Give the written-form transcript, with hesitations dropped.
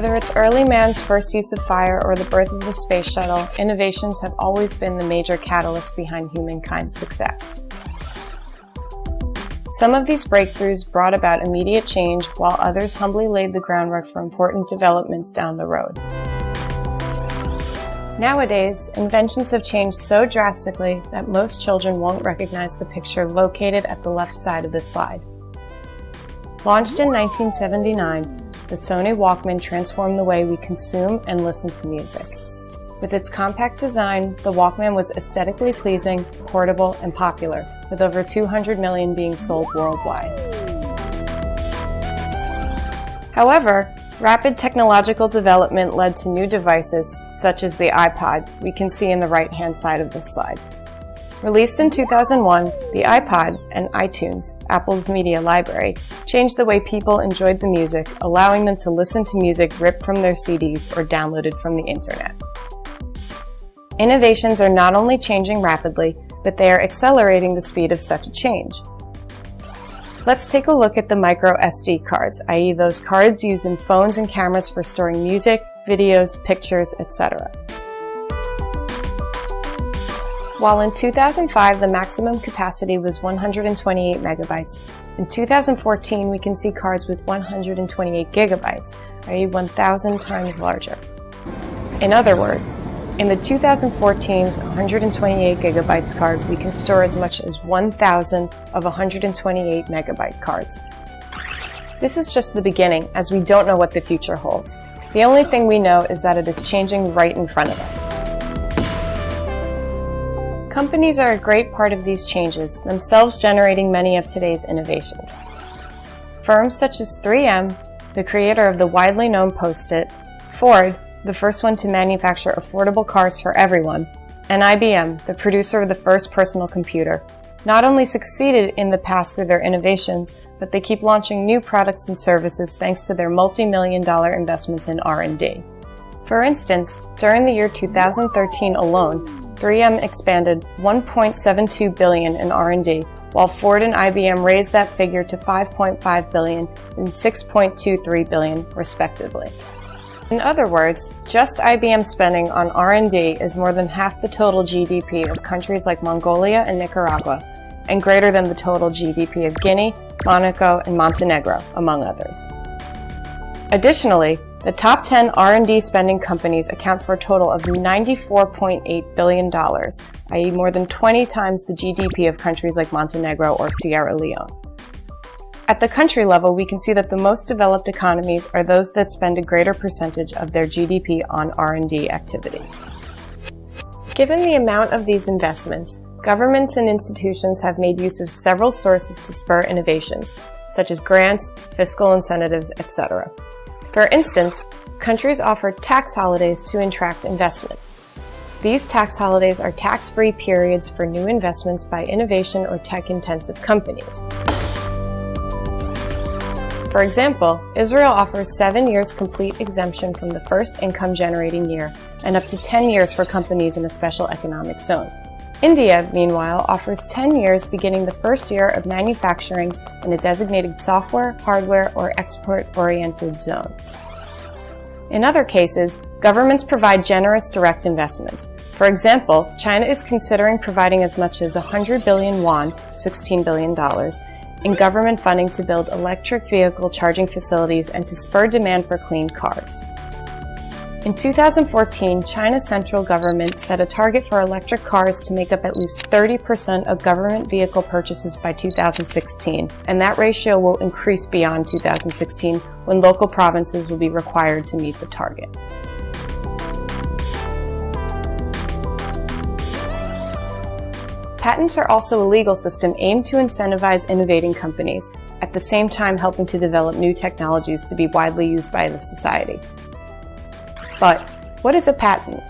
Whether it's early man's first use of fire or the birth of the space shuttle, innovations have always been the major catalyst behind humankind's success. Some of these breakthroughs brought about immediate change, while others humbly laid the groundwork for important developments down the road. Nowadays, inventions have changed so drastically that most children won't recognize the picture located at the left side of the slide. Launched in 1979, the Sony Walkman transformed the way we consume and listen to music. With its compact design, the Walkman was aesthetically pleasing, portable, and popular, with over 200 million being sold worldwide. However, rapid technological development led to new devices, such as the iPod we can see in the right-hand side of this slide. Released in 2001, the iPod and iTunes, Apple's media library, changed the way people enjoyed the music, allowing them to listen to music ripped from their CDs or downloaded from the internet. Innovations are not only changing rapidly, but they are accelerating the speed of such a change. Let's take a look at the micro SD cards, i.e. those cards used in phones and cameras for storing music, videos, pictures, etc. While in 2005 the maximum capacity was 128 megabytes, in 2014 we can see cards with 128 gigabytes, i.e. 1,000 times larger. In other words, in the 2014's 128 gigabytes card, we can store as much as 1,000 of 128 megabyte cards. This is just the beginning, as we don't know what the future holds. The only thing we know is that it is changing right in front of us. Companies are a great part of these changes, themselves generating many of today's innovations. Firms such as 3M, the creator of the widely known Post-it, Ford, the first one to manufacture affordable cars for everyone, and IBM, the producer of the first personal computer, not only succeeded in the past through their innovations, but they keep launching new products and services thanks to their multi-million-dollar investments in R&D. For instance, during the year 2013 alone, 3M expanded $1.72 billion in R&D, while Ford and IBM raised that figure to $5.5 billion and $6.23 billion, respectively. In other words, just IBM spending on R&D is more than half the total GDP of countries like Mongolia and Nicaragua, and greater than the total GDP of Guinea, Monaco, and Montenegro, among others. Additionally, the top 10 R&D spending companies account for a total of $94.8 billion, i.e. more than 20 times the GDP of countries like Montenegro or Sierra Leone. At the country level, we can see that the most developed economies are those that spend a greater percentage of their GDP on R&D activities. Given the amount of these investments, governments and institutions have made use of several sources to spur innovations, such as grants, fiscal incentives, etc. For instance, countries offer tax holidays to attract investment. These tax holidays are tax-free periods for new investments by innovation or tech-intensive companies. For example, Israel offers 7 years complete exemption from the first income-generating year and up to 10 years for companies in a special economic zone. India, meanwhile, offers 10 years beginning the first year of manufacturing in a designated software, hardware, or export-oriented zone. In other cases, governments provide generous direct investments. For example, China is considering providing as much as 100 billion won, $16 billion, in government funding to build electric vehicle charging facilities and to spur demand for clean cars. In 2014, China's central government set a target for electric cars to make up at least 30% of government vehicle purchases by 2016, and that ratio will increase beyond 2016 when local provinces will be required to meet the target. Patents are also a legal system aimed to incentivize innovating companies, at the same time helping to develop new technologies to be widely used by the society. But what is a patent?